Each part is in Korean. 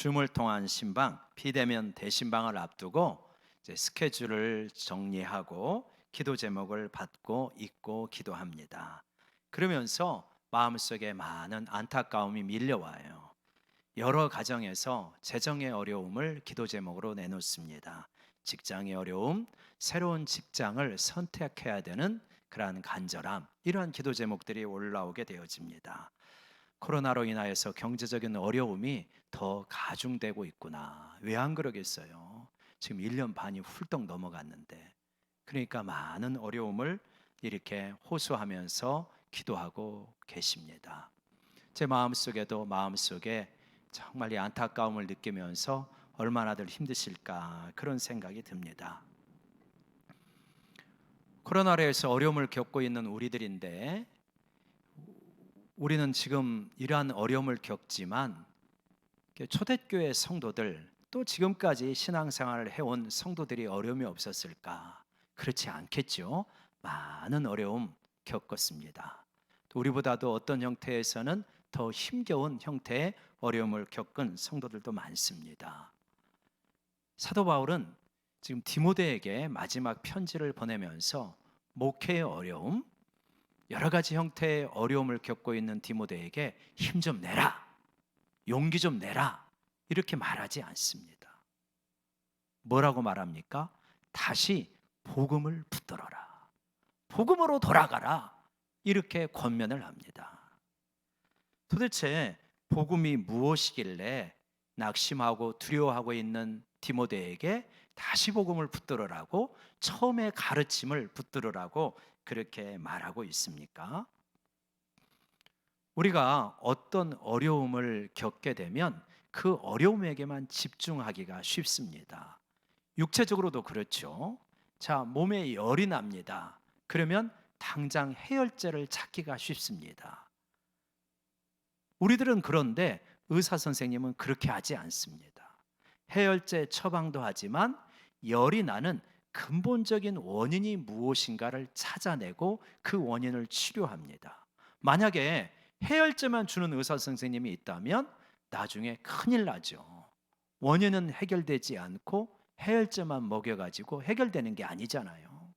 줌을 통한 신방, 비대면 대신방을 앞두고 이제 스케줄을 정리하고 기도 제목을 받고 읽고 기도합니다. 그러면서 마음속에 많은 안타까움이 밀려와요. 여러 가정에서 재정의 어려움을 기도 제목으로 내놓습니다. 직장의 어려움, 새로운 직장을 선택해야 되는 그러한 간절함, 이러한 기도 제목들이 올라오게 되어집니다. 코로나로 인하여서 경제적인 어려움이 더 가중되고 있구나. 왜 안 그러겠어요? 지금 1년 반이 훌떡 넘어갔는데. 그러니까 많은 어려움을 이렇게 호소하면서 기도하고 계십니다. 제 마음속에 정말 이 안타까움을 느끼면서 얼마나들 힘드실까 그런 생각이 듭니다. 코로나로 해서 어려움을 겪고 있는 우리들인데 우리는 지금 이러한 어려움을 겪지만 초대교회 성도들 또 지금까지 신앙생활을 해온 성도들이 어려움이 없었을까? 그렇지 않겠죠. 많은 어려움 겪었습니다. 또 우리보다도 어떤 형태에서는 더 힘겨운 형태의 어려움을 겪은 성도들도 많습니다. 사도 바울은 지금 디모데에게 마지막 편지를 보내면서 목회의 어려움, 여러 가지 형태의 어려움을 겪고 있는 디모데에게 힘 좀 내라, 용기 좀 내라, 이렇게 말하지 않습니다. 뭐라고 말합니까? 다시 복음을 붙들어라, 복음으로 돌아가라, 이렇게 권면을 합니다. 도대체 복음이 무엇이길래 낙심하고 두려워하고 있는 디모데에게 다시 복음을 붙들으라고, 처음에 가르침을 붙들으라고 그렇게 말하고 있습니까? 우리가 어떤 어려움을 겪게 되면 그 어려움에게만 집중하기가 쉽습니다. 육체적으로도 그렇죠. 자, 몸에 열이 납니다. 그러면 당장 해열제를 찾기가 쉽습니다. 우리들은 그런데 의사 선생님은 그렇게 하지 않습니다. 해열제 처방도 하지만 열이 나는 근본적인 원인이 무엇인가를 찾아내고 그 원인을 치료합니다. 만약에 해열제만 주는 의사 선생님이 있다면 나중에 큰일 나죠. 원인은 해결되지 않고 해열제만 먹여가지고 해결되는 게 아니잖아요.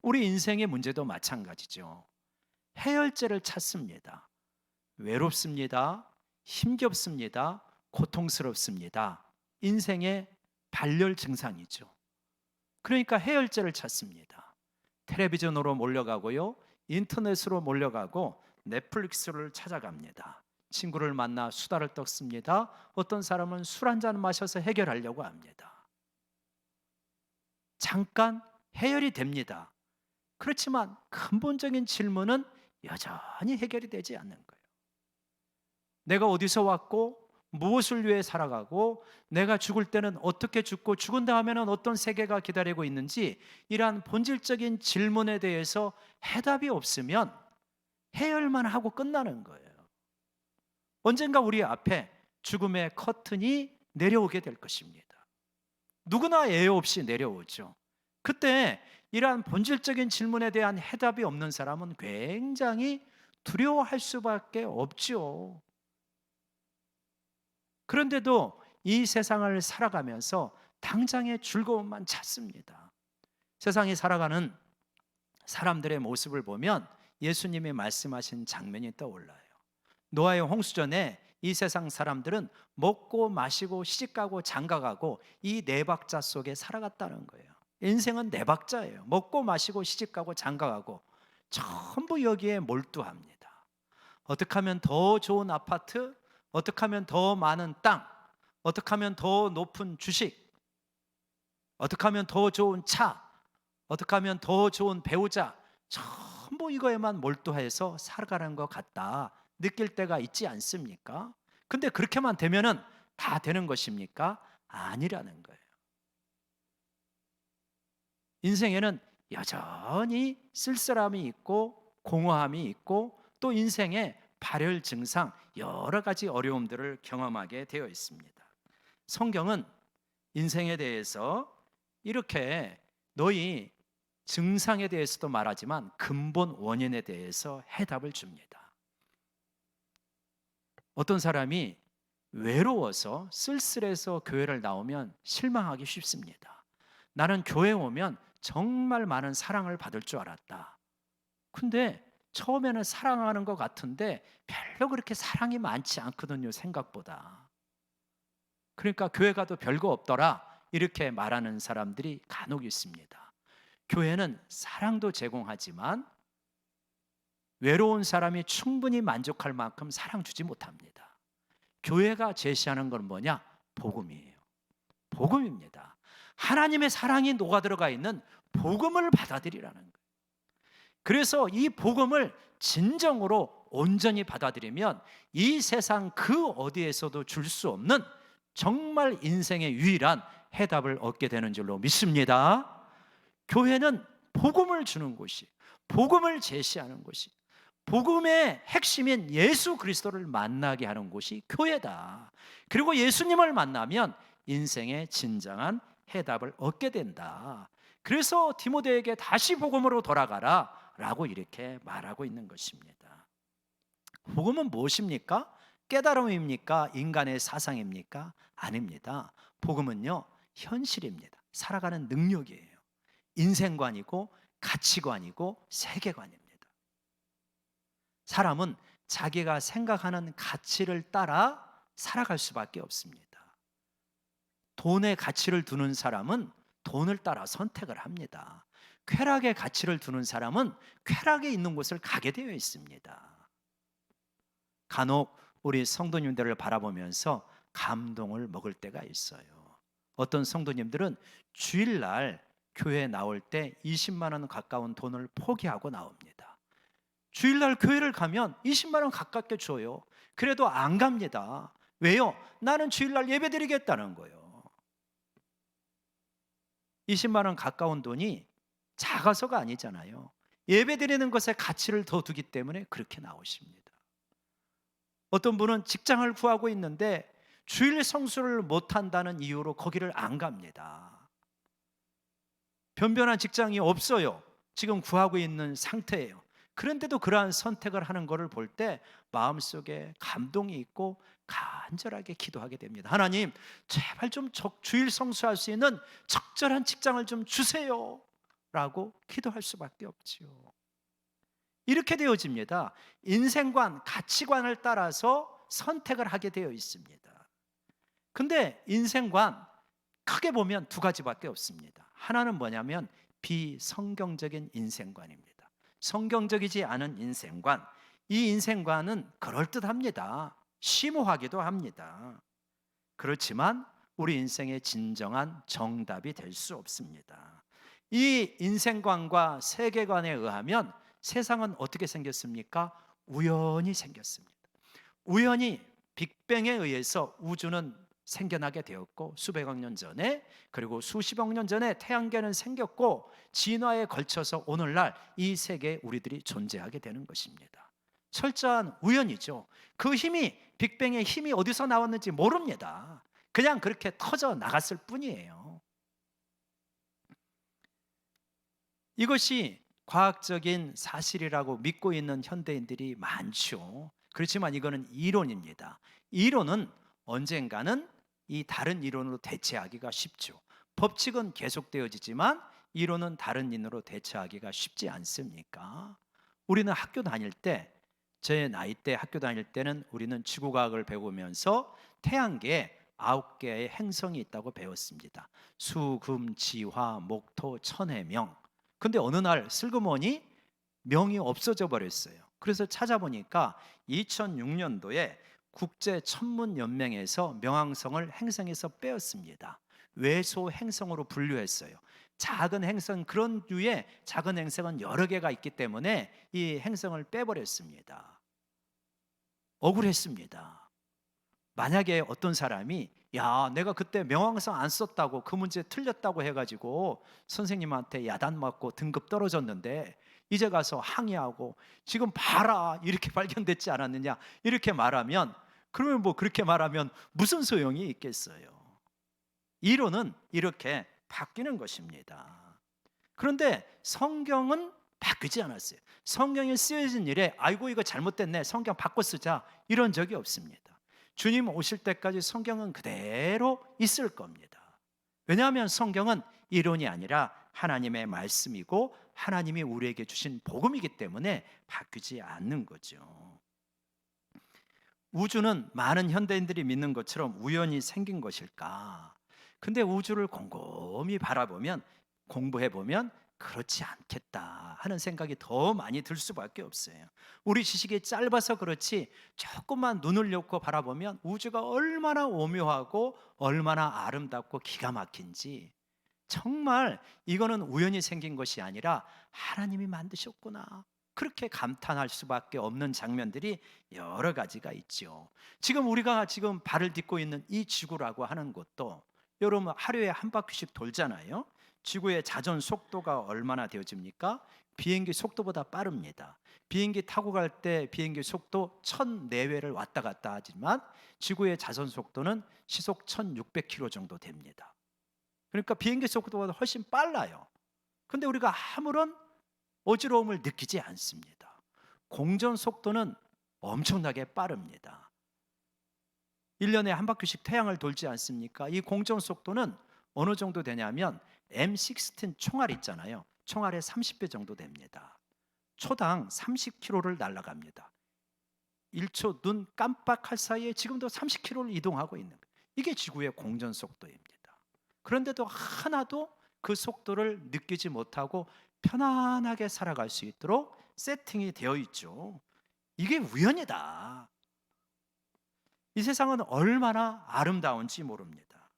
우리 인생의 문제도 마찬가지죠. 해열제를 찾습니다. 외롭습니다. 힘겹습니다. 고통스럽습니다. 인생의 발열 증상이죠. 그러니까 해열제를 찾습니다. 텔레비전으로 몰려가고요, 인터넷으로 몰려가고 넷플릭스를 찾아갑니다. 친구를 만나 수다를 떨습니다. 어떤 사람은 술 한 잔 마셔서 해결하려고 합니다. 잠깐 해결이 됩니다. 그렇지만 근본적인 질문은 여전히 해결이 되지 않는 거예요. 내가 어디서 왔고 무엇을 위해 살아가고 내가 죽을 때는 어떻게 죽고 죽은 다음에는 어떤 세계가 기다리고 있는지, 이러한 본질적인 질문에 대해서 해답이 없으면 해열만 하고 끝나는 거예요. 언젠가 우리 앞에 죽음의 커튼이 내려오게 될 것입니다. 누구나 예외 없이 내려오죠. 그때 이러한 본질적인 질문에 대한 해답이 없는 사람은 굉장히 두려워할 수밖에 없죠. 그런데도 이 세상을 살아가면서 당장의 즐거움만 찾습니다. 세상이 살아가는 사람들의 모습을 보면 예수님이 말씀하신 장면이 떠올라요. 노아의 홍수전에 이 세상 사람들은 먹고 마시고 시집가고 장가가고 이 네 박자 속에 살아갔다는 거예요. 인생은 네 박자예요. 먹고 마시고 시집가고 장가가고 전부 여기에 몰두합니다. 어떻게 하면 더 좋은 아파트, 어떻게 하면 더 많은 땅, 어떻게 하면 더 높은 주식, 어떻게 하면 더 좋은 차, 어떻게 하면 더 좋은 배우자, 전부 이거에만 몰두해서 살아가는 것 같다 느낄 때가 있지 않습니까? 근데 그렇게만 되면은 다 되는 것입니까? 아니라는 거예요. 인생에는 여전히 쓸쓸함이 있고 공허함이 있고 또 인생의 발열 증상, 여러 가지 어려움들을 경험하게 되어 있습니다. 성경은 인생에 대해서 이렇게 너희 증상에 대해서도 말하지만 근본 원인에 대해서 해답을 줍니다. 어떤 사람이 외로워서 쓸쓸해서 교회를 나오면 실망하기 쉽습니다. 나는 교회 오면 정말 많은 사랑을 받을 줄 알았다. 근데 처음에는 사랑하는 것 같은데 별로 그렇게 사랑이 많지 않거든요, 생각보다. 그러니까 교회 가도 별거 없더라, 이렇게 말하는 사람들이 간혹 있습니다. 교회는 사랑도 제공하지만 외로운 사람이 충분히 만족할 만큼 사랑 주지 못합니다. 교회가 제시하는 건 뭐냐? 복음이에요. 복음입니다. 하나님의 사랑이 녹아들어가 있는 복음을 받아들이라는 거예요. 그래서 이 복음을 진정으로 온전히 받아들이면 이 세상 그 어디에서도 줄 수 없는 정말 인생의 유일한 해답을 얻게 되는 줄로 믿습니다. 교회는 복음을 주는 곳이, 복음을 제시하는 곳이, 복음의 핵심인 예수 그리스도를 만나게 하는 곳이 교회다. 그리고 예수님을 만나면 인생의 진정한 해답을 얻게 된다. 그래서 디모데에게 다시 복음으로 돌아가라 라고 이렇게 말하고 있는 것입니다. 복음은 무엇입니까? 깨달음입니까? 인간의 사상입니까? 아닙니다. 복음은요, 현실입니다. 살아가는 능력이에요. 인생관이고 가치관이고 세계관입니다. 사람은 자기가 생각하는 가치를 따라 살아갈 수밖에 없습니다. 돈의 가치를 두는 사람은 돈을 따라 선택을 합니다. 쾌락의 가치를 두는 사람은 쾌락에 있는 곳을 가게 되어 있습니다. 간혹 우리 성도님들을 바라보면서 감동을 먹을 때가 있어요. 어떤 성도님들은 주일날 교회에 나올 때 20만 원 가까운 돈을 포기하고 나옵니다. 주일날 교회를 가면 20만 원 가깝게 줘요. 그래도 안 갑니다. 왜요? 나는 주일날 예배드리겠다는 거예요. 20만 원 가까운 돈이 작아서가 아니잖아요. 예배드리는 것에 가치를 더 두기 때문에 그렇게 나오십니다. 어떤 분은 직장을 구하고 있는데 주일 성수를 못한다는 이유로 거기를 안 갑니다. 변변한 직장이 없어요. 지금 구하고 있는 상태예요. 그런데도 그러한 선택을 하는 것을 볼 때 마음속에 감동이 있고 간절하게 기도하게 됩니다. 하나님, 제발 좀 주일 성수할 수 있는 적절한 직장을 좀 주세요 라고 기도할 수밖에 없지요. 이렇게 되어집니다. 인생관, 가치관을 따라서 선택을 하게 되어 있습니다. 근데 인생관 크게 보면 두 가지밖에 없습니다. 하나는 뭐냐면 비성경적인 인생관입니다. 성경적이지 않은 인생관, 이 인생관은 그럴듯합니다. 심오하기도 합니다. 그렇지만 우리 인생의 진정한 정답이 될 수 없습니다. 이 인생관과 세계관에 의하면 세상은 어떻게 생겼습니까? 우연히 생겼습니다. 우연히 빅뱅에 의해서 우주는 생겨나게 되었고, 수백억 년 전에, 그리고 수십억 년 전에 태양계는 생겼고, 진화에 걸쳐서 오늘날 이 세계에 우리들이 존재하게 되는 것입니다. 철저한 우연이죠. 그 힘이, 빅뱅의 힘이 어디서 나왔는지 모릅니다. 그냥 그렇게 터져 나갔을 뿐이에요. 이것이 과학적인 사실이라고 믿고 있는 현대인들이 많죠. 그렇지만 이거는 이론입니다. 이론은 언젠가는 이 다른 이론으로 대체하기가 쉽죠. 법칙은 계속되어지지만 이론은 다른 이론으로 대체하기가 쉽지 않습니까? 우리는 학교 다닐 때, 제 나이 때 학교 다닐 때는 우리는 지구과학을 배우면서 태양계에 9개의 행성이 있다고 배웠습니다. 수, 금, 지, 화, 목, 토, 천해, 명. 근데 어느 날 슬그머니 명이 없어져 버렸어요. 그래서 찾아보니까 2006년도에 국제천문연맹에서 명왕성을 행성에서 빼었습니다. 외소 행성으로 분류했어요. 작은 행성, 그런 류의 작은 행성은 여러 개가 있기 때문에 이 행성을 빼버렸습니다. 억울했습니다. 만약에 어떤 사람이 야, 내가 그때 명왕성 안 썼다고 그 문제 틀렸다고 해가지고 선생님한테 야단 맞고 등급 떨어졌는데 이제 가서 항의하고 지금 봐라 이렇게 발견됐지 않았느냐 이렇게 말하면, 그러면 뭐 그렇게 말하면 무슨 소용이 있겠어요. 이론은 이렇게 바뀌는 것입니다. 그런데 성경은 바뀌지 않았어요. 성경이 쓰여진 일에 아이고 이거 잘못됐네 성경 바꿔 쓰자 이런 적이 없습니다. 주님 오실 때까지 성경은 그대로 있을 겁니다. 왜냐하면 성경은 이론이 아니라 하나님의 말씀이고 하나님이 우리에게 주신 복음이기 때문에 바뀌지 않는 거죠. 우주는 많은 현대인들이 믿는 것처럼 우연히 생긴 것일까? 근데 우주를 곰곰이 바라보면, 공부해 보면 그렇지 않겠다 하는 생각이 더 많이 들 수밖에 없어요. 우리 지식이 짧아서 그렇지 조금만 눈을 열고 바라보면 우주가 얼마나 오묘하고 얼마나 아름답고 기가 막힌지, 정말 이거는 우연히 생긴 것이 아니라 하나님이 만드셨구나, 그렇게 감탄할 수밖에 없는 장면들이 여러 가지가 있죠. 지금 우리가 지금 발을 딛고 있는 이 지구라고 하는 것도, 여러분 하루에 한 바퀴씩 돌잖아요. 지구의 자전 속도가 얼마나 되어집니까? 비행기 속도보다 빠릅니다. 비행기 타고 갈 때 비행기 속도 1000 내외를 왔다 갔다 하지만 지구의 자전 속도는 시속 1600km 정도 됩니다. 그러니까 비행기 속도보다 훨씬 빨라요. 근데 우리가 아무런 어지러움을 느끼지 않습니다. 공전 속도는 엄청나게 빠릅니다. 1년에 한 바퀴씩 태양을 돌지 않습니까? 이 공전 속도는 어느 정도 되냐면 M16 총알 있잖아요. 총알의 30배 정도 됩니다. 초당 30km를 날아갑니다. 1초 눈 깜빡할 사이에 지금도 30km를 이동하고 있는 거예요. 이게 지구의 공전 속도입니다. 그런데도 하나도 그 속도를 느끼지 못하고 편안하게 살아갈 수 있도록 세팅이 되어 있죠. 이게 우연이다. 이 세상은 얼마나 아름다운지 모릅니다.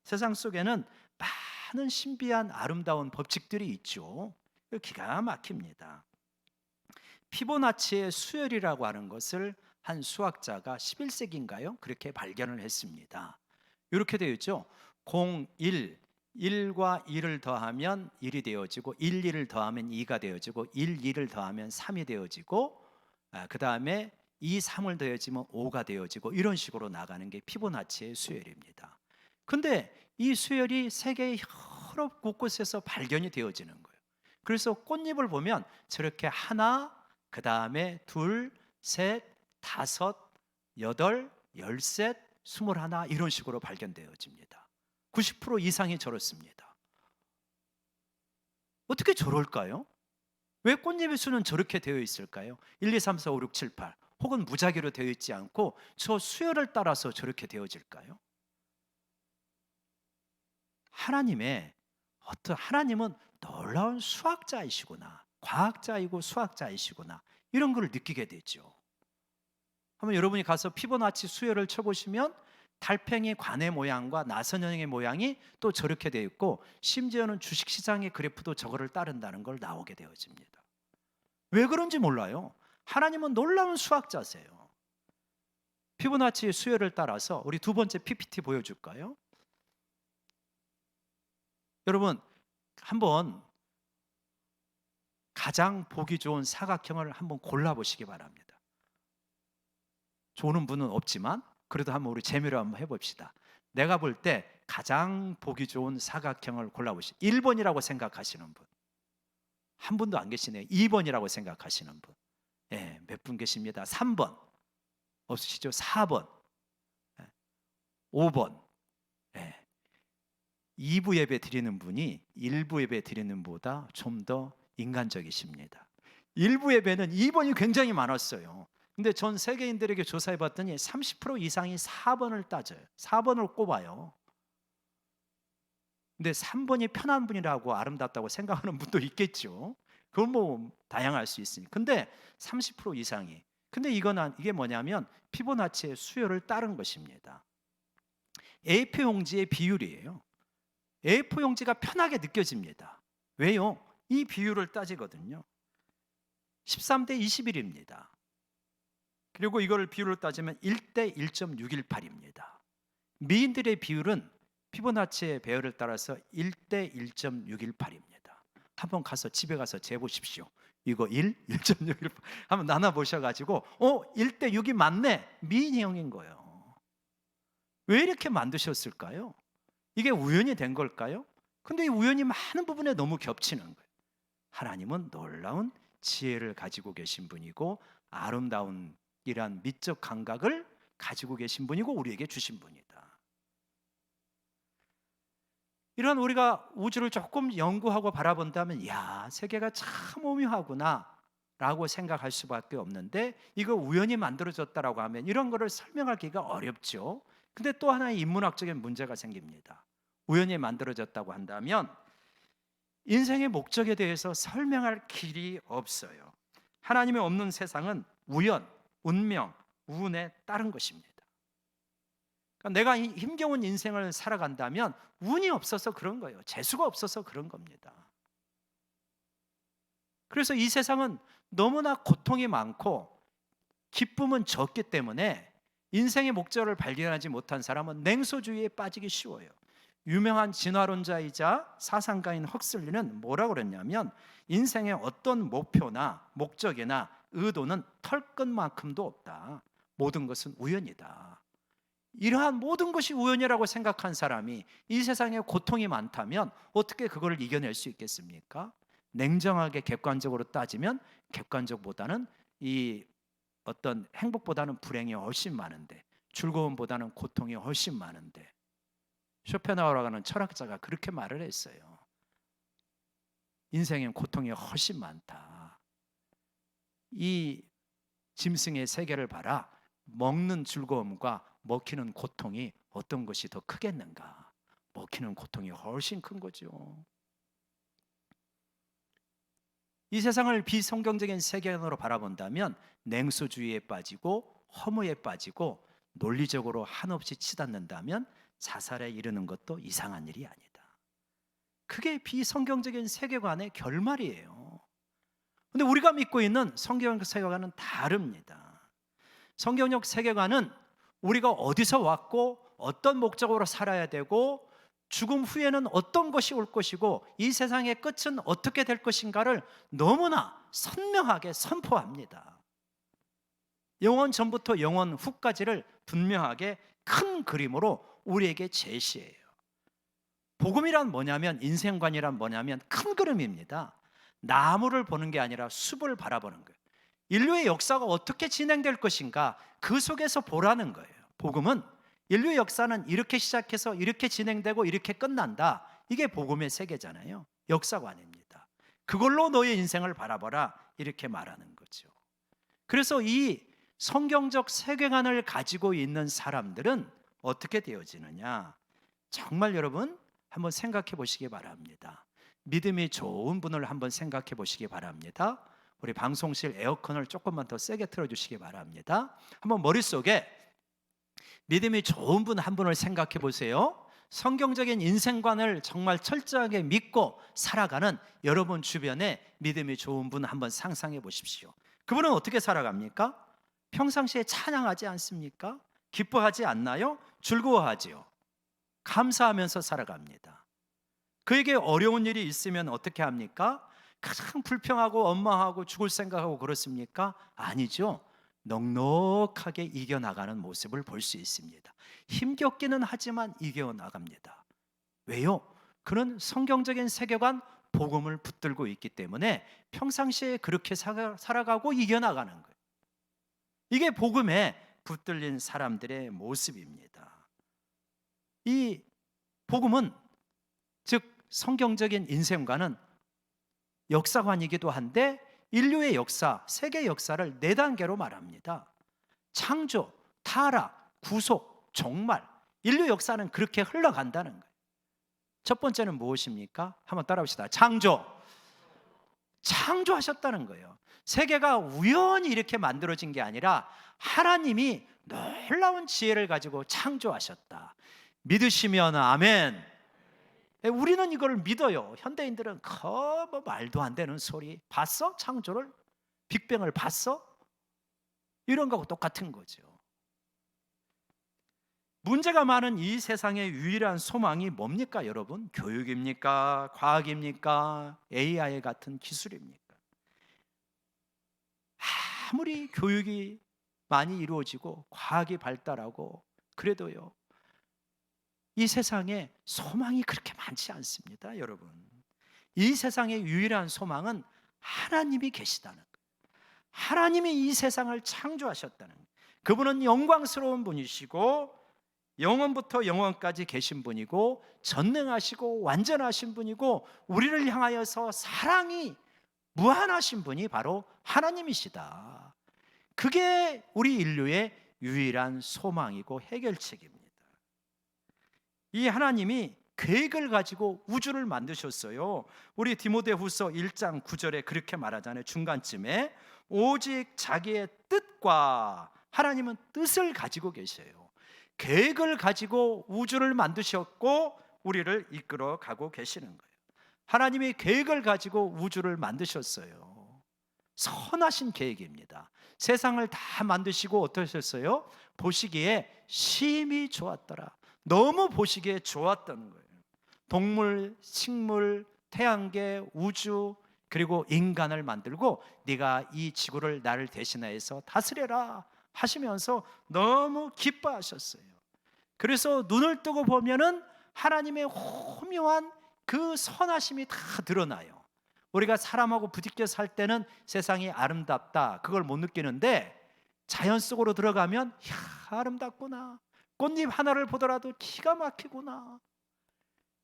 세상 속에는 많은 신비한 아름다운 법칙들이 있죠. 기가 막힙니다. 피보나치의 수열이라고 하는 것을 한 수학자가 11세기인가요? 그렇게 발견을 했습니다. 이렇게 되어 있죠. 0, 1, 1과 1을 더하면 1이 되어지고 1, 2를 더하면 2가 되어지고 1, 2를 더하면 3이 되어지고 그 다음에 2, 3을 더해지면 5가 되어지고 이런 식으로 나가는 게 피보나치의 수열입니다. 근데 이 수열이 세계의 여러 곳곳에서 발견이 되어지는 거예요. 그래서 꽃잎을 보면 저렇게 하나, 그 다음에 둘, 셋, 다섯, 여덟, 열셋, 21 이런 식으로 발견되어집니다. 90% 이상이 저렇습니다. 어떻게 저럴까요? 왜 꽃잎의 수는 저렇게 되어 있을까요? 1, 2, 3, 4, 5, 6, 7, 8 혹은 무작위로 되어 있지 않고 저 수열을 따라서 저렇게 되어질까요? 하나님은 놀라운 수학자이시구나, 과학자이고 수학자이시구나, 이런 걸 느끼게 되죠. 한번 여러분이 가서 피보나치 수열을 쳐보시면 달팽이 관의 모양과 나선형의 모양이 또 저렇게 되어 있고 심지어는 주식시장의 그래프도 저거를 따른다는 걸 나오게 되어집니다. 왜 그런지 몰라요. 하나님은 놀라운 수학자세요. 피보나치의 수열을 따라서 우리 두 번째 PPT 보여줄까요? 여러분 한번 가장 보기 좋은 사각형을 한번 골라보시기 바랍니다. 좋은 분은 없지만 그래도 한번 우리 재미로 한번 해봅시다. 내가 볼 때 가장 보기 좋은 사각형을 골라보시죠. 1번이라고 생각하시는 분, 한 분도 안 계시네요. 2번이라고 생각하시는 분, 몇 분 계십니다. 3번 없으시죠? 4번, 5번. 2부 예배 드리는 분이 1부 예배 드리는 보다 좀 더 인간적이십니다. 1부 예배는 2번이 굉장히 많았어요. 근데 전 세계인들에게 조사해 봤더니 30% 이상이 4번을 따져요. 4번을 꼽아요. 근데 3번이 편한 분이라고 아름답다고 생각하는 분도 있겠죠. 그건 뭐 다양할 수 있으니. 근데 30% 이상이. 근데 이게 뭐냐면 피보나치의 수열을 따른 것입니다. A4 용지의 비율이에요. A4 용지가 편하게 느껴집니다. 왜요? 이 비율을 따지거든요. 13대 21입니다. 그리고 이걸 비율로 따지면 1대 1.618입니다. 미인들의 비율은 피보나치의 배열을 따라서 1대 1.618입니다. 한번 집에 가서 재보십시오. 이거 1.618 한번 나눠보셔가지고 1대 6이 맞네. 미인형인 거예요. 왜 이렇게 만드셨을까요? 이게 우연이 된 걸까요? 근데 이 우연이 많은 부분에 너무 겹치는 거예요. 하나님은 놀라운 지혜를 가지고 계신 분이고 아름다운 이러한 미적 감각을 가지고 계신 분이고 우리에게 주신 분이다. 이런 우리가 우주를 조금 연구하고 바라본다면 세계가 참 오묘하구나 라고 생각할 수밖에 없는데, 이거 우연히 만들어졌다라고 하면 이런 거를 설명하기가 어렵죠. 근데 또 하나의 인문학적인 문제가 생깁니다. 우연히 만들어졌다고 한다면 인생의 목적에 대해서 설명할 길이 없어요. 하나님이 없는 세상은 우연, 운명, 운에 따른 것입니다. 그러니까 내가 힘겨운 인생을 살아간다면 운이 없어서 그런 거예요. 재수가 없어서 그런 겁니다. 그래서 이 세상은 너무나 고통이 많고 기쁨은 적기 때문에 인생의 목적을 발견하지 못한 사람은 냉소주의에 빠지기 쉬워요. 유명한 진화론자이자 사상가인 헉슬리는 뭐라고 그랬냐면, 인생의 어떤 목표나 목적이나 의도는 털끝만큼도 없다. 모든 것은 우연이다. 이러한 모든 것이 우연이라고 생각한 사람이 이 세상에 고통이 많다면 어떻게 그걸 이겨낼 수 있겠습니까? 냉정하게 객관적으로 따지면 객관적보다는 이 어떤 행복보다는 불행이 훨씬 많은데, 즐거움보다는 고통이 훨씬 많은데, 쇼펜하우어라고 하는 철학자가 그렇게 말을 했어요. 인생엔 고통이 훨씬 많다. 이 짐승의 세계를 봐라. 먹는 즐거움과 먹히는 고통이 어떤 것이 더 크겠는가? 먹히는 고통이 훨씬 큰 거죠. 이 세상을 비성경적인 세계관으로 바라본다면 냉소주의에 빠지고 허무에 빠지고 논리적으로 한없이 치닫는다면 자살에 이르는 것도 이상한 일이 아니다. 그게 비성경적인 세계관의 결말이에요. 근데 우리가 믿고 있는 성경적 세계관은 다릅니다. 성경적 세계관은 우리가 어디서 왔고 어떤 목적으로 살아야 되고 죽음 후에는 어떤 것이 올 것이고 이 세상의 끝은 어떻게 될 것인가를 너무나 선명하게 선포합니다. 영원 전부터 영원 후까지를 분명하게 큰 그림으로 우리에게 제시해요. 복음이란 뭐냐면, 인생관이란 뭐냐면 큰 그림입니다. 나무를 보는 게 아니라 숲을 바라보는 거예요. 인류의 역사가 어떻게 진행될 것인가, 그 속에서 보라는 거예요. 복음은 인류의 역사는 이렇게 시작해서 이렇게 진행되고 이렇게 끝난다. 이게 복음의 세계잖아요. 역사관입니다. 그걸로 너의 인생을 바라보라, 이렇게 말하는 거죠. 그래서 이 성경적 세계관을 가지고 있는 사람들은 어떻게 되어지느냐, 정말 여러분 한번 생각해 보시기 바랍니다. 믿음이 좋은 분을 한번 생각해 보시기 바랍니다. 우리 방송실 에어컨을 조금만 더 세게 틀어주시기 바랍니다. 한번 머릿속에 믿음이 좋은 분 한 분을 생각해 보세요. 성경적인 인생관을 정말 철저하게 믿고 살아가는 여러분 주변에 믿음이 좋은 분 한번 상상해 보십시오. 그분은 어떻게 살아갑니까? 평상시에 찬양하지 않습니까? 기뻐하지 않나요? 즐거워하지요. 감사하면서 살아갑니다. 그에게 어려운 일이 있으면 어떻게 합니까? 가장 불평하고 원망하고 죽을 생각하고 그렇습니까? 아니죠. 넉넉하게 이겨나가는 모습을 볼 수 있습니다. 힘겹기는 하지만 이겨나갑니다. 왜요? 그는 성경적인 세계관, 복음을 붙들고 있기 때문에 평상시에 그렇게 살아가고 이겨나가는 거예요. 이게 복음에 붙들린 사람들의 모습입니다. 이 복음은, 즉 성경적인 인생관은 역사관이기도 한데 인류의 역사, 세계 역사를 4단계로 말합니다. 창조, 타락, 구속, 종말. 인류 역사는 그렇게 흘러간다는 거예요. 첫 번째는 무엇입니까? 한번 따라합시다. 창조하셨다는 거예요. 세계가 우연히 이렇게 만들어진 게 아니라 하나님이 놀라운 지혜를 가지고 창조하셨다. 믿으시면 아멘. 우리는 이걸 믿어요. 현대인들은 뭐 말도 안 되는 소리. 봤어? 창조를? 빅뱅을 봤어? 이런 거하고 똑같은 거죠. 문제가 많은 이 세상의 유일한 소망이 뭡니까 여러분? 교육입니까? 과학입니까? AI 같은 기술입니까? 아무리 교육이 많이 이루어지고 과학이 발달하고 그래도요, 이 세상에 소망이 그렇게 많지 않습니다. 여러분, 이 세상의 유일한 소망은 하나님이 계시다는 거예요. 하나님이 이 세상을 창조하셨다는 거예요. 그분은 영광스러운 분이시고 영원부터 영원까지 계신 분이고 전능하시고 완전하신 분이고 우리를 향하여서 사랑이 무한하신 분이 바로 하나님이시다. 그게 우리 인류의 유일한 소망이고 해결책입니다. 이 하나님이 계획을 가지고 우주를 만드셨어요. 우리 디모데후서 1장 9절에 그렇게 말하잖아요. 중간쯤에 오직 자기의 뜻과, 하나님은 뜻을 가지고 계세요. 계획을 가지고 우주를 만드셨고 우리를 이끌어 가고 계시는 거예요. 하나님이 계획을 가지고 우주를 만드셨어요. 선하신 계획입니다. 세상을 다 만드시고 어떠셨어요? 보시기에 심히 좋았더라. 너무 보시기에 좋았던 거예요. 동물, 식물, 태양계, 우주, 그리고 인간을 만들고 네가 이 지구를 나를 대신하여서 다스려라 하시면서 너무 기뻐하셨어요. 그래서 눈을 뜨고 보면은 하나님의 호묘한 그 선하심이 다 드러나요. 우리가 사람하고 부딪혀 살 때는 세상이 아름답다, 그걸 못 느끼는데 자연 속으로 들어가면 이야, 아름답구나. 꽃잎 하나를 보더라도 기가 막히구나.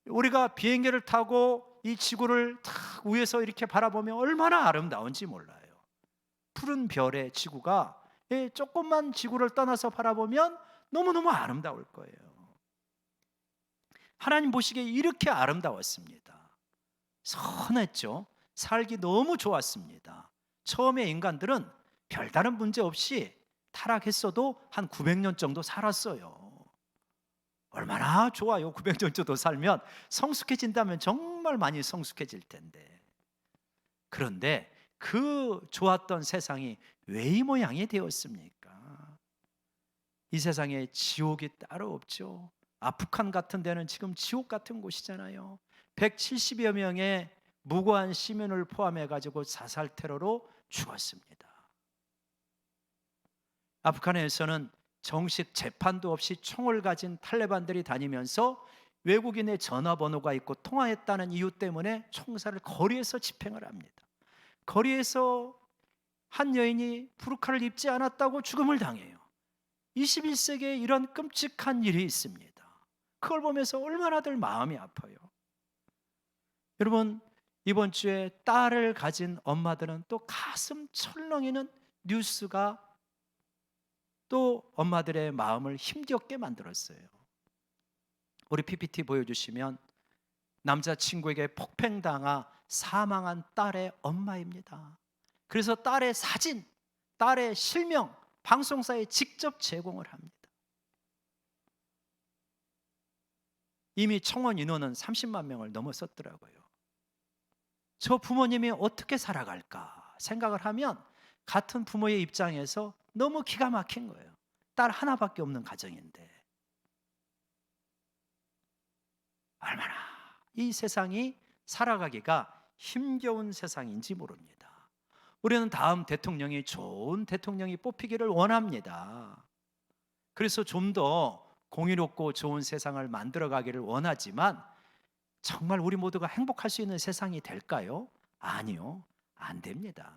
우리가 비행기를 타고 이 지구를 탁 위에서 이렇게 바라보면 얼마나 아름다운지 몰라요. 푸른 별의 지구가 조금만 지구를 떠나서 바라보면 너무너무 아름다울 거예요. 하나님 보시기에 이렇게 아름다웠습니다. 선했죠. 살기 너무 좋았습니다. 처음에 인간들은 별다른 문제 없이 타락했어도 한 900년 정도 살았어요. 얼마나 좋아요. 900년 정도 살면 성숙해진다면 정말 많이 성숙해질 텐데. 그런데 그 좋았던 세상이 왜 이 모양이 되었습니까? 이 세상에 지옥이 따로 없죠. 아프간 같은 데는 지금 지옥 같은 곳이잖아요. 170여 명의 무고한 시민을 포함해 가지고 자살 테러로 죽었습니다. 아프간에서는 정식 재판도 없이 총을 가진 탈레반들이 다니면서 외국인의 전화번호가 있고 통화했다는 이유 때문에 총살을 거리에서 집행을 합니다. 거리에서 한 여인이 부르카를 입지 않았다고 죽음을 당해요. 21세기에 이런 끔찍한 일이 있습니다. 그걸 보면서 얼마나들 마음이 아파요. 여러분, 이번 주에 딸을 가진 엄마들은 또 가슴 철렁이는 뉴스가 또 엄마들의 마음을 힘겹게 만들었어요. 우리 PPT 보여주시면 남자친구에게 폭행당하 사망한 딸의 엄마입니다. 그래서 딸의 사진, 딸의 실명 방송사에 직접 제공을 합니다. 이미 청원 인원은 30만 명을 넘어섰더라고요. 저 부모님이 어떻게 살아갈까 생각을 하면 같은 부모의 입장에서 너무 기가 막힌 거예요. 딸 하나밖에 없는 가정인데 얼마나 이 세상이 살아가기가 힘겨운 세상인지 모릅니다. 우리는 다음 대통령이 좋은 대통령이 뽑히기를 원합니다. 그래서 좀 더 공의롭고 좋은 세상을 만들어가기를 원하지만 정말 우리 모두가 행복할 수 있는 세상이 될까요? 아니요, 안 됩니다.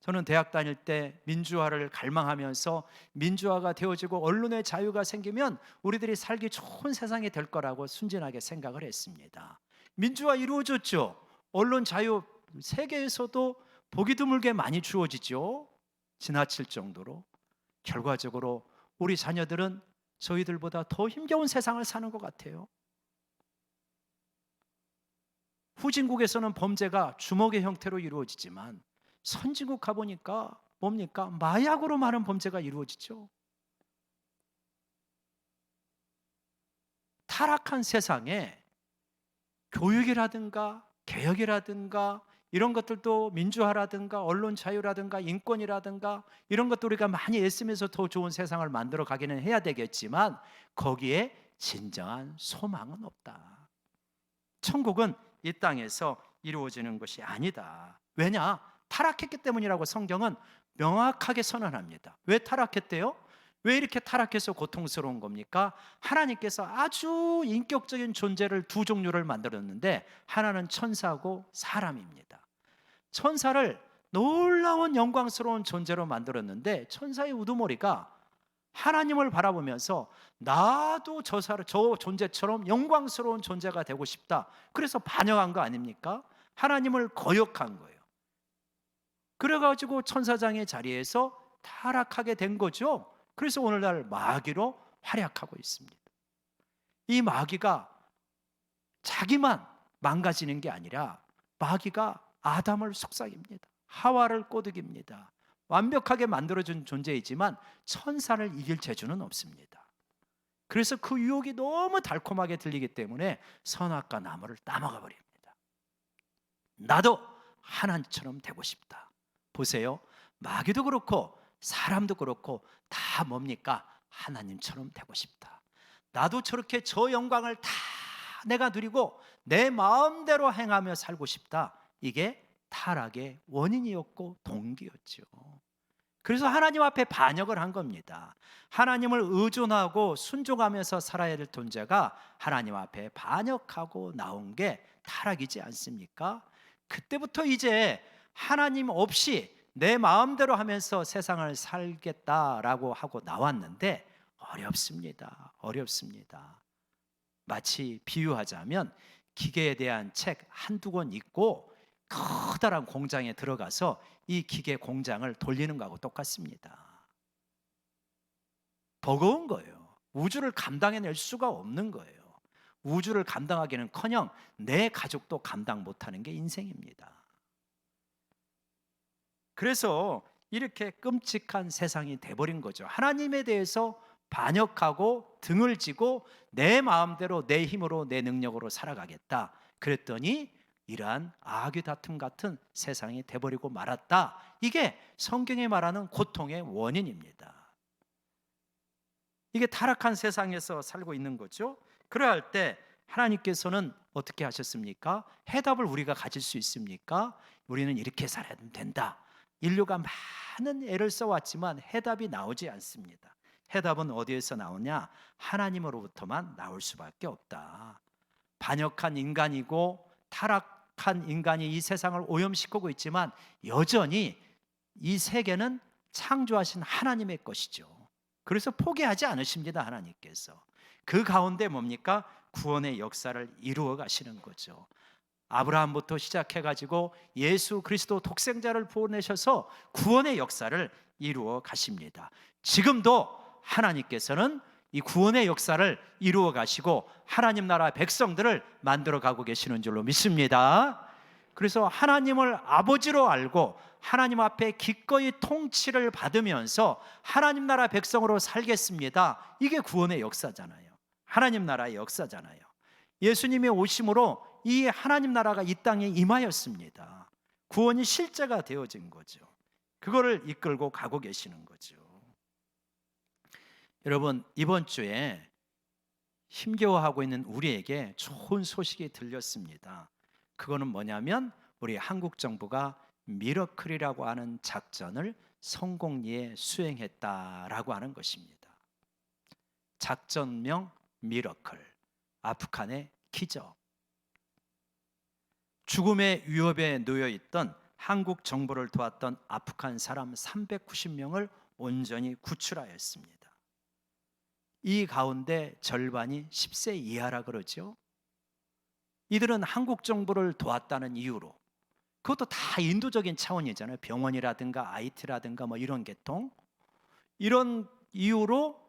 저는 대학 다닐 때 민주화를 갈망하면서 민주화가 되어지고 언론의 자유가 생기면 우리들이 살기 좋은 세상이 될 거라고 순진하게 생각을 했습니다. 민주화 이루어졌죠. 언론 자유 세계에서도 보기 드물게 많이 주어지죠. 지나칠 정도로. 결과적으로 우리 자녀들은 저희들보다 더 힘겨운 세상을 사는 것 같아요. 후진국에서는 범죄가 주먹의 형태로 이루어지지만 선진국 가보니까 뭡니까? 마약으로 많은 범죄가 이루어지죠. 타락한 세상에 교육이라든가 개혁이라든가 이런 것들도 민주화라든가 언론 자유라든가 인권이라든가 이런 것도 우리가 많이 애쓰면서 더 좋은 세상을 만들어 가기는 해야 되겠지만 거기에 진정한 소망은 없다. 천국은 이 땅에서 이루어지는 것이 아니다. 왜냐? 타락했기 때문이라고 성경은 명확하게 선언합니다. 왜 타락했대요? 왜 이렇게 타락해서 고통스러운 겁니까? 하나님께서 아주 인격적인 존재를 두 종류를 만들었는데 하나는 천사고 사람입니다. 천사를 놀라운 영광스러운 존재로 만들었는데 천사의 우두머리가 하나님을 바라보면서 나도 저 존재처럼 영광스러운 존재가 되고 싶다. 그래서 반역한 거 아닙니까? 하나님을 거역한 거예요. 그래가지고 천사장의 자리에서 타락하게 된 거죠. 그래서 오늘날 마귀로 활약하고 있습니다. 이 마귀가 자기만 망가지는 게 아니라 마귀가 아담을 속삭입니다. 하와를 꼬드깁니다. 완벽하게 만들어준 존재이지만 천사를 이길 재주는 없습니다. 그래서 그 유혹이 너무 달콤하게 들리기 때문에 선악과 나무를 따먹어 버립니다. 나도 하나님처럼 되고 싶다. 보세요. 마귀도 그렇고 사람도 그렇고 다 뭡니까? 하나님처럼 되고 싶다. 나도 저렇게 저 영광을 다 내가 누리고 내 마음대로 행하며 살고 싶다. 이게 타락의 원인이었고 동기였죠. 그래서 하나님 앞에 반역을 한 겁니다. 하나님을 의존하고 순종하면서 살아야 될 존재가 하나님 앞에 반역하고 나온 게 타락이지 않습니까? 그때부터 이제 하나님 없이 내 마음대로 하면서 세상을 살겠다라고 하고 나왔는데 어렵습니다. 마치 비유하자면 기계에 대한 책 한두 권 읽고 커다란 공장에 들어가서 이 기계 공장을 돌리는 거하고 똑같습니다. 버거운 거예요. 우주를 감당해낼 수가 없는 거예요. 우주를 감당하기는커녕 내 가족도 감당 못하는 게 인생입니다. 그래서 이렇게 끔찍한 세상이 돼버린 거죠. 하나님에 대해서 반역하고 등을 지고 내 마음대로 내 힘으로 내 능력으로 살아가겠다. 그랬더니 이러한 악의 다툼 같은 세상이 돼버리고 말았다. 이게 성경이 말하는 고통의 원인입니다. 이게 타락한 세상에서 살고 있는 거죠. 그러할 때 하나님께서는 어떻게 하셨습니까? 해답을 우리가 가질 수 있습니까? 우리는 이렇게 살아야 된다. 인류가 많은 애를 써왔지만 해답이 나오지 않습니다. 해답은 어디에서 나오냐? 하나님으로부터만 나올 수밖에 없다. 반역한 인간이고 타락한 인간이 이 세상을 오염시키고 있지만 여전히 이 세계는 창조하신 하나님의 것이죠. 그래서 포기하지 않으십니다. 하나님께서 그 가운데 뭡니까? 구원의 역사를 이루어 가시는 거죠. 아브라함부터 시작해가지고 예수 그리스도 독생자를 보내셔서 구원의 역사를 이루어 가십니다. 지금도 하나님께서는 이 구원의 역사를 이루어 가시고 하나님 나라 백성들을 만들어 가고 계시는 줄로 믿습니다. 그래서 하나님을 아버지로 알고 하나님 앞에 기꺼이 통치를 받으면서 하나님 나라 백성으로 살겠습니다. 이게 구원의 역사잖아요. 하나님 나라의 역사잖아요. 예수님의 오심으로 이 하나님 나라가 이 땅에 임하였습니다. 구원이 실제가 되어진 거죠. 그거를 이끌고 가고 계시는 거죠. 여러분, 이번 주에 힘겨워하고 있는 우리에게 좋은 소식이 들렸습니다. 그거는 뭐냐면 우리 한국 정부가 미러클이라고 하는 작전을 성공리에 수행했다라고 하는 것입니다. 작전명 미러클, 아프간의 기적. 죽음의 위협에 놓여 있던 한국 정부를 도왔던 아프간 사람 390명을 온전히 구출하였습니다. 이 가운데 절반이 10세 이하라 그러죠. 이들은 한국 정부를 도왔다는 이유로, 그것도 다 인도적인 차원이잖아요. 병원이라든가 IT라든가 뭐 이런 계통, 이런 이유로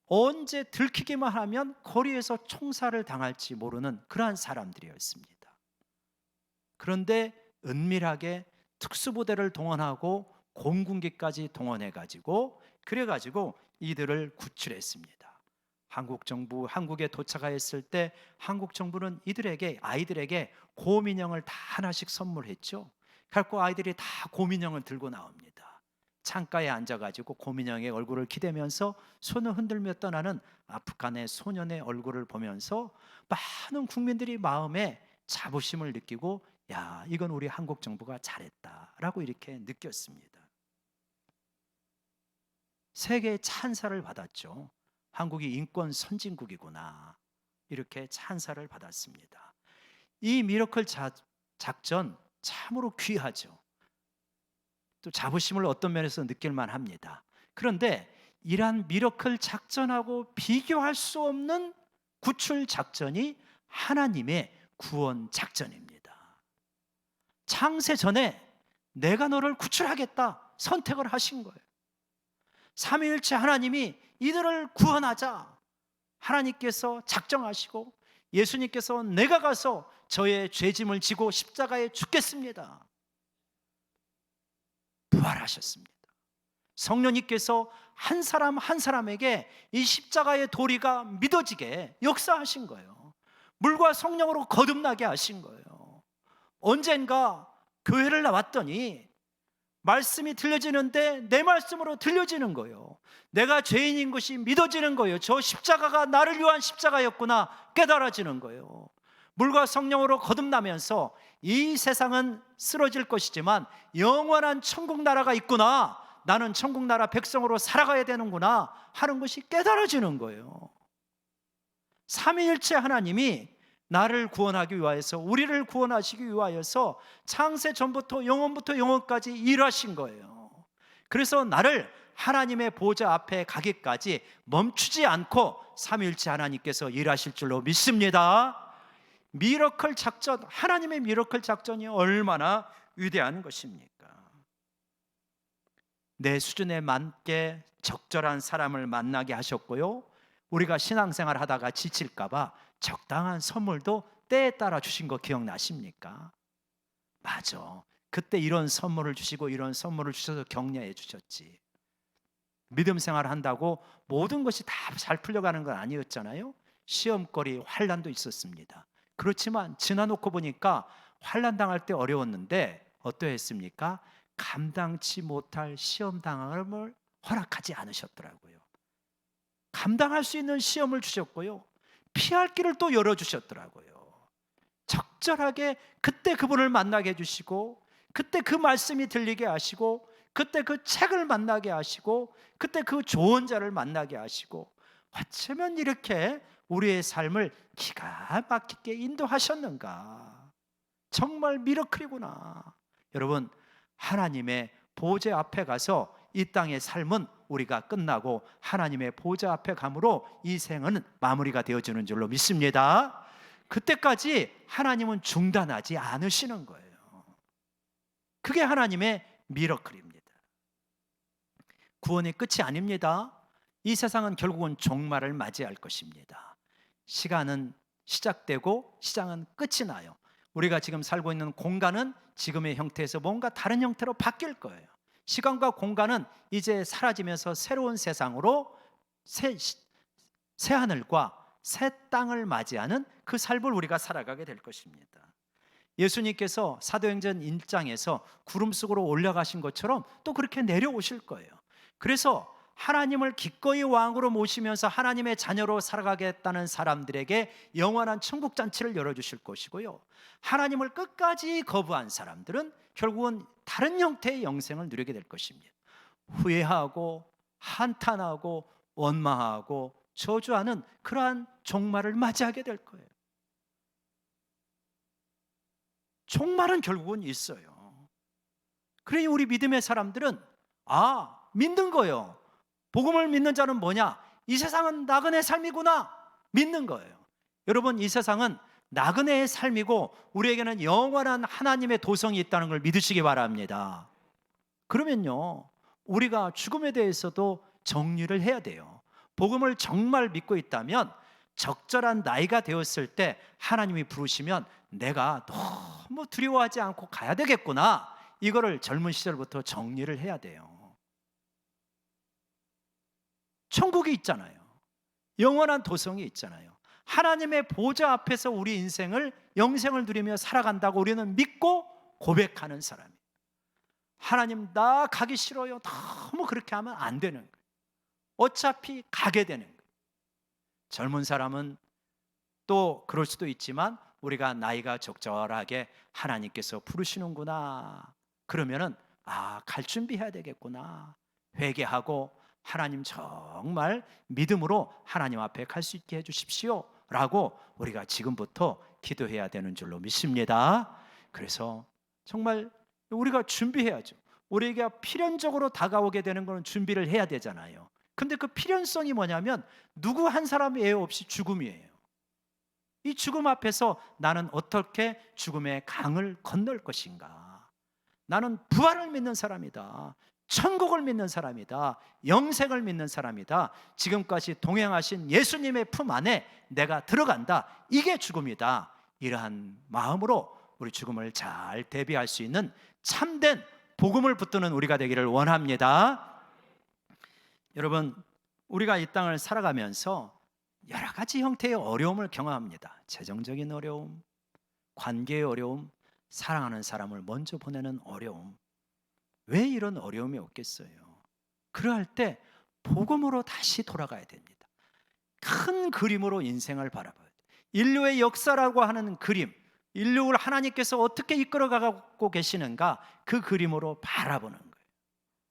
언제 들키기만 하면 거리에서 총살을 당할지 모르는 그러한 사람들이었습니다. 그런데 은밀하게 특수부대를 동원하고 공군기까지 동원해가지고 그래가지고 이들을 구출했습니다. 한국 정부, 한국에 도착하였을 때 한국 정부는 아이들에게 곰인형을 다 하나씩 선물했죠. 그래서 아이들이 다 곰인형을 들고 나옵니다. 창가에 앉아가지고 곰인형의 얼굴을 기대면서 손을 흔들며 떠나는 아프간의 소년의 얼굴을 보면서 많은 국민들이 마음에 자부심을 느끼고, 야, 이건 우리 한국 정부가 잘했다라고 이렇게 느꼈습니다. 세계의 찬사를 받았죠. 한국이 인권 선진국이구나, 이렇게 찬사를 받았습니다. 이 미러클 작전 참으로 귀하죠. 또 자부심을 어떤 면에서 느낄 만합니다. 그런데 이러한 미러클 작전하고 비교할 수 없는 구출 작전이 하나님의 구원 작전입니다. 창세 전에 내가 너를 구출하겠다 선택을 하신 거예요. 삼위일체 하나님이 이들을 구원하자 하나님께서 작정하시고 예수님께서 내가 가서 저의 죄짐을 지고 십자가에 죽겠습니다. 부활하셨습니다. 성령님께서 한 사람 한 사람에게 이 십자가의 도리가 믿어지게 역사하신 거예요. 물과 성령으로 거듭나게 하신 거예요. 언젠가 교회를 나왔더니 말씀이 들려지는데 내 말씀으로 들려지는 거예요. 내가 죄인인 것이 믿어지는 거예요. 저 십자가가 나를 위한 십자가였구나 깨달아지는 거예요. 물과 성령으로 거듭나면서 이 세상은 쓰러질 것이지만 영원한 천국 나라가 있구나, 나는 천국 나라 백성으로 살아가야 되는구나 하는 것이 깨달아지는 거예요. 삼위일체 하나님이 나를 구원하기 위하여서, 우리를 구원하시기 위하여서 창세 전부터 영원부터 영원까지 일하신 거예요. 그래서 나를 하나님의 보좌 앞에 가기까지 멈추지 않고 삼위일체 하나님께서 일하실 줄로 믿습니다. 미러클 작전, 하나님의 미러클 작전이 얼마나 위대한 것입니까? 내 수준에 맞게 적절한 사람을 만나게 하셨고요, 우리가 신앙생활 하다가 지칠까 봐 적당한 선물도 때에 따라 주신 거 기억나십니까? 맞아, 그때 이런 선물을 주시고 이런 선물을 주셔서 격려해 주셨지. 믿음 생활 한다고 모든 것이 다 잘 풀려가는 건 아니었잖아요. 시험거리, 환난도 있었습니다. 그렇지만 지나놓고 보니까 환난 당할 때 어려웠는데 어떠했습니까? 감당치 못할 시험 당함을 허락하지 않으셨더라고요. 감당할 수 있는 시험을 주셨고요, 피할 길을 또 열어주셨더라고요. 적절하게 그때 그분을 만나게 해주시고, 그때 그 말씀이 들리게 하시고, 그때 그 책을 만나게 하시고, 그때 그 조언자를 만나게 하시고, 어쩌면 이렇게 우리의 삶을 기가 막히게 인도하셨는가. 정말 미러클이구나. 여러분, 하나님의 보좌 앞에 가서 이 땅의 삶은 우리가 끝나고 하나님의 보좌 앞에 감으로 이 생은 마무리가 되어지는 줄로 믿습니다. 그때까지 하나님은 중단하지 않으시는 거예요. 그게 하나님의 미러클입니다. 구원의 끝이 아닙니다. 이 세상은 결국은 종말을 맞이할 것입니다. 시간은 시작되고 시장은 끝이 나요. 우리가 지금 살고 있는 공간은 지금의 형태에서 뭔가 다른 형태로 바뀔 거예요. 시간과 공간은 이제 사라지면서 새로운 세상으로 새 하늘과 새 땅을 맞이하는 그 삶을 우리가 살아가게 될 것입니다. 예수님께서 사도행전 1장에서 구름 속으로 올라가신 것처럼 또 그렇게 내려오실 거예요. 그래서 하나님을 기꺼이 왕으로 모시면서 하나님의 자녀로 살아가겠다는 사람들에게 영원한 천국 잔치를 열어주실 것이고요, 하나님을 끝까지 거부한 사람들은 결국은 다른 형태의 영생을 누리게 될 것입니다. 후회하고 한탄하고 원망하고 저주하는 그러한 종말을 맞이하게 될 거예요. 종말은 결국은 있어요. 그러니 우리 믿음의 사람들은 믿는 거예요. 복음을 믿는 자는 뭐냐? 이 세상은 나그네 삶이구나 믿는 거예요. 여러분, 이 세상은 나그네의 삶이고 우리에게는 영원한 하나님의 도성이 있다는 걸 믿으시기 바랍니다. 그러면요, 우리가 죽음에 대해서도 정리를 해야 돼요. 복음을 정말 믿고 있다면 적절한 나이가 되었을 때 하나님이 부르시면 내가 너무 두려워하지 않고 가야 되겠구나, 이거를 젊은 시절부터 정리를 해야 돼요. 천국이 있잖아요. 영원한 도성이 있잖아요. 하나님의 보좌 앞에서 우리 인생을, 영생을 누리며 살아간다고 우리는 믿고 고백하는 사람이에요. 하나님, 나 가기 싫어요. 너무 그렇게 하면 안 되는 거예요. 어차피 가게 되는 거예요. 젊은 사람은 또 그럴 수도 있지만 우리가 나이가 적절하게 하나님께서 부르시는구나, 그러면은 갈 준비해야 되겠구나, 회개하고 하나님 정말 믿음으로 하나님 앞에 갈 수 있게 해주십시오 라고 우리가 지금부터 기도해야 되는 줄로 믿습니다. 그래서 정말 우리가 준비해야죠. 우리에게 필연적으로 다가오게 되는 것은 준비를 해야 되잖아요. 근데 그 필연성이 뭐냐면 누구 한 사람 예외 없이 죽음이에요. 이 죽음 앞에서 나는 어떻게 죽음의 강을 건널 것인가? 나는 부활을 믿는 사람이다. 천국을 믿는 사람이다. 영생을 믿는 사람이다. 지금까지 동행하신 예수님의 품 안에 내가 들어간다. 이게 죽음이다. 이러한 마음으로 우리 죽음을 잘 대비할 수 있는 참된 복음을 붙드는 우리가 되기를 원합니다. 여러분, 우리가 이 땅을 살아가면서 여러 가지 형태의 어려움을 경험합니다. 재정적인 어려움, 관계의 어려움, 사랑하는 사람을 먼저 보내는 어려움. 왜 이런 어려움이 없겠어요? 그러할 때 복음으로 다시 돌아가야 됩니다. 큰 그림으로 인생을 바라봐야 돼요. 인류의 역사라고 하는 그림, 인류를 하나님께서 어떻게 이끌어가고 계시는가, 그 그림으로 바라보는 거예요.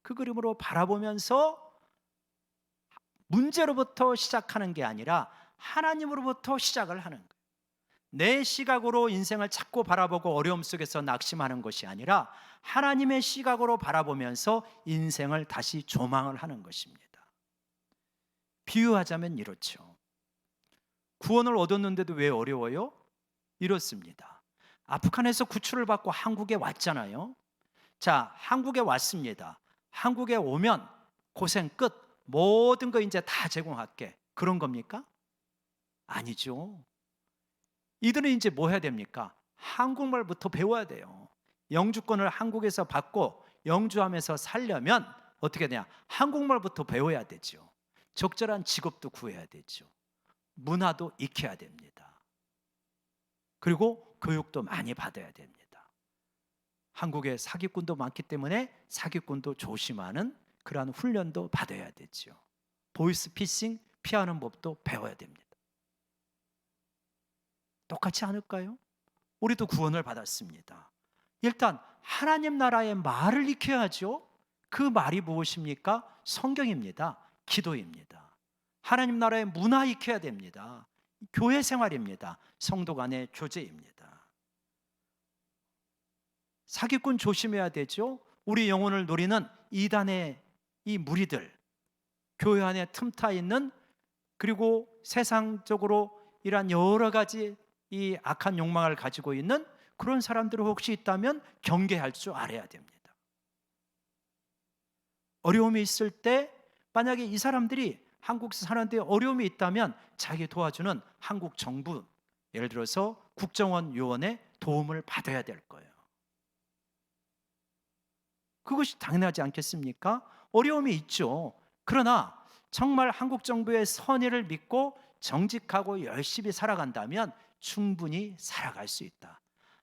그 그림으로 바라보면서 문제로부터 시작하는 게 아니라 하나님으로부터 시작을 하는 거예요. 내 시각으로 인생을 자꾸 바라보고 어려움 속에서 낙심하는 것이 아니라 하나님의 시각으로 바라보면서 인생을 다시 조망을 하는 것입니다. 비유하자면 이렇죠. 구원을 얻었는데도 왜 어려워요? 이렇습니다. 아프간에서 구출을 받고 한국에 왔잖아요. 자, 한국에 왔습니다. 한국에 오면 고생 끝, 모든 거 이제 다 제공할게, 그런 겁니까? 아니죠. 이들은 이제 뭐 해야 됩니까? 한국말부터 배워야 돼요. 영주권을 한국에서 받고 영주하면서 살려면 어떻게 되냐? 한국말부터 배워야 되죠. 적절한 직업도 구해야 되죠. 문화도 익혀야 됩니다. 그리고 교육도 많이 받아야 됩니다. 한국에 사기꾼도 많기 때문에 사기꾼도 조심하는 그러한 훈련도 받아야 되죠. 보이스피싱 피하는 법도 배워야 됩니다. 똑같지 않을까요? 우리도 구원을 받았습니다. 일단 하나님 나라의 말을 익혀야죠. 그 말이 무엇입니까? 성경입니다. 기도입니다. 하나님 나라의 문화 익혀야 됩니다. 교회 생활입니다. 성도 간의 교제입니다. 사기꾼 조심해야 되죠. 우리 영혼을 노리는 이단의 이 무리들, 교회 안에 틈타 있는, 그리고 세상적으로 이러한 여러 가지 이 악한 욕망을 가지고 있는 그런 사람들이 혹시 있다면 경계할 줄 알아야 됩니다. 어려움이 있을 때 만약에 이 사람들이 한국에서 사는데 어려움이 있다면 자기 도와주는 한국 정부, 예를 들어서 국정원 요원의 도움을 받아야 될 거예요. 그것이 당연하지 않겠습니까? 어려움이 있죠. 그러나 정말 한국 정부의 선의를 믿고 정직하고 열심히 살아간다면 충분히 살아갈 수 있다.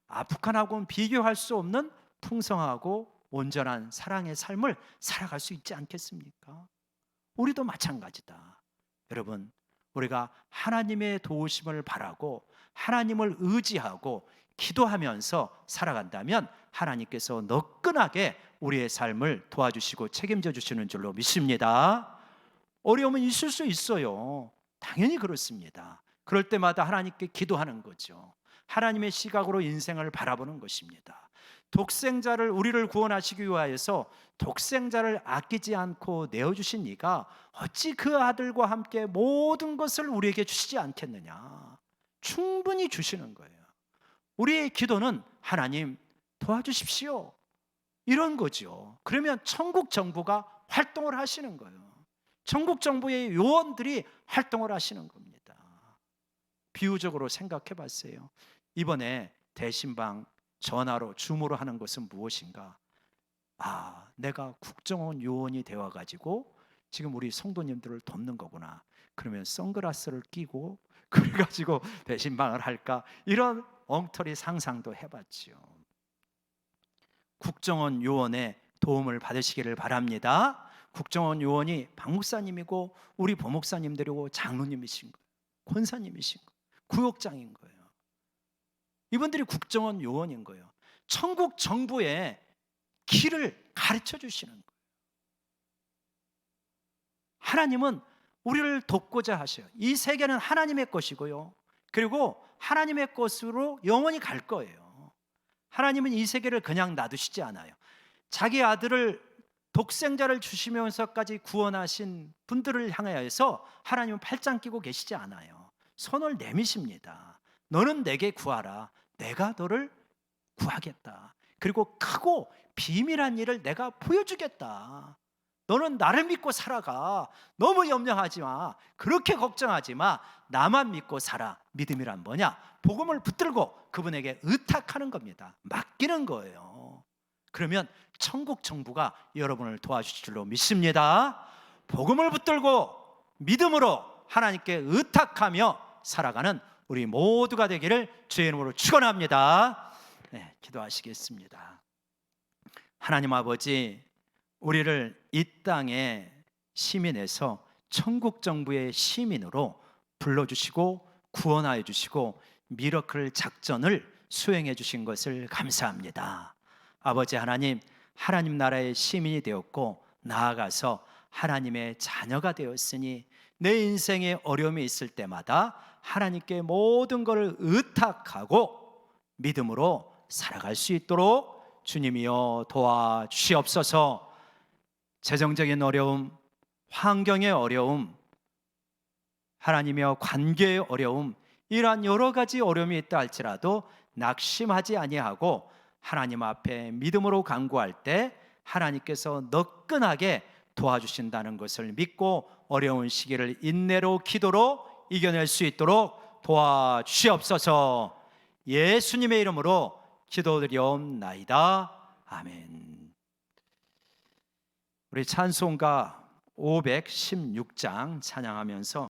아프간하고는 비교할 수 없는 풍성하고 온전한 사랑의 삶을 살아갈 수 있지 않겠습니까? 우리도 마찬가지다. 여러분, 우리가 하나님의 도우심을 바라고 하나님을 의지하고 기도하면서 살아간다면 하나님께서 너끈하게 우리의 삶을 도와주시고 책임져 주시는 줄로 믿습니다. 어려움은 있을 수 있어요. 당연히 그렇습니다. 그럴 때마다 하나님께 기도하는 거죠. 하나님의 시각으로 인생을 바라보는 것입니다. 독생자를, 우리를 구원하시기 위하여서 독생자를 아끼지 않고 내어주신 이가 어찌 그 아들과 함께 모든 것을 우리에게 주시지 않겠느냐. 충분히 주시는 거예요. 우리의 기도는 하나님 도와주십시오, 이런 거죠. 그러면 천국 정부가 활동을 하시는 거예요. 천국 정부의 요원들이 활동을 하시는 겁니다. 비유적으로 생각해 봤어요. 이번에 대신방 전화로 줌으로 하는 것은 무엇인가? 내가 국정원 요원이 되어가지고 지금 우리 성도님들을 돕는 거구나. 그러면 선글라스를 끼고 그래가지고 대신방을 할까? 이런 엉터리 상상도 해봤지요. 국정원 요원의 도움을 받으시기를 바랍니다. 국정원 요원이 박 목사님이고 우리 보목사님들이고 장로님이신 거예요. 권사님이신 거예요. 구역장인 거예요. 이분들이 국정원 요원인 거예요. 천국 정부의 길을 가르쳐 주시는 거예요. 하나님은 우리를 돕고자 하셔요. 이 세계는 하나님의 것이고요. 그리고 하나님의 것으로 영원히 갈 거예요. 하나님은 이 세계를 그냥 놔두시지 않아요. 자기 아들을 독생자를 주시면서까지 구원하신 분들을 향하여서 하나님은 팔짱 끼고 계시지 않아요. 손을 내미십니다. 너는 내게 구하라. 내가 너를 구하겠다. 그리고 크고 비밀한 일을 내가 보여주겠다. 너는 나를 믿고 살아가. 너무 염려하지 마. 그렇게 걱정하지 마. 나만 믿고 살아. 믿음이란 뭐냐? 복음을 붙들고 그분에게 의탁하는 겁니다. 맡기는 거예요. 그러면 천국 정부가 여러분을 도와주실 줄로 믿습니다. 복음을 붙들고 믿음으로 하나님께 의탁하며 살아가는 우리 모두가 되기를 주의 이름으로 축원합니다. 네, 기도하시겠습니다. 하나님 아버지, 우리를 이 땅의 시민에서 천국 정부의 시민으로 불러주시고 구원하여 주시고 미러클 작전을 수행해 주신 것을 감사합니다. 아버지 하나님, 하나님 나라의 시민이 되었고 나아가서 하나님의 자녀가 되었으니 내 인생에 어려움이 있을 때마다 하나님께 모든 것을 의탁하고 믿음으로 살아갈 수 있도록 주님이여 도와주시옵소서. 재정적인 어려움, 환경의 어려움, 하나님의 관계의 어려움, 이러한 여러 가지 어려움이 있다 할지라도 낙심하지 아니하고 하나님 앞에 믿음으로 간구할 때 하나님께서 너끈하게 도와주신다는 것을 믿고 어려운 시기를 인내로 기도로 이겨낼 수 있도록 도와주시옵소서. 예수님의 이름으로 기도드리옵나이다. 아멘. 우리 찬송가 516장 찬양하면서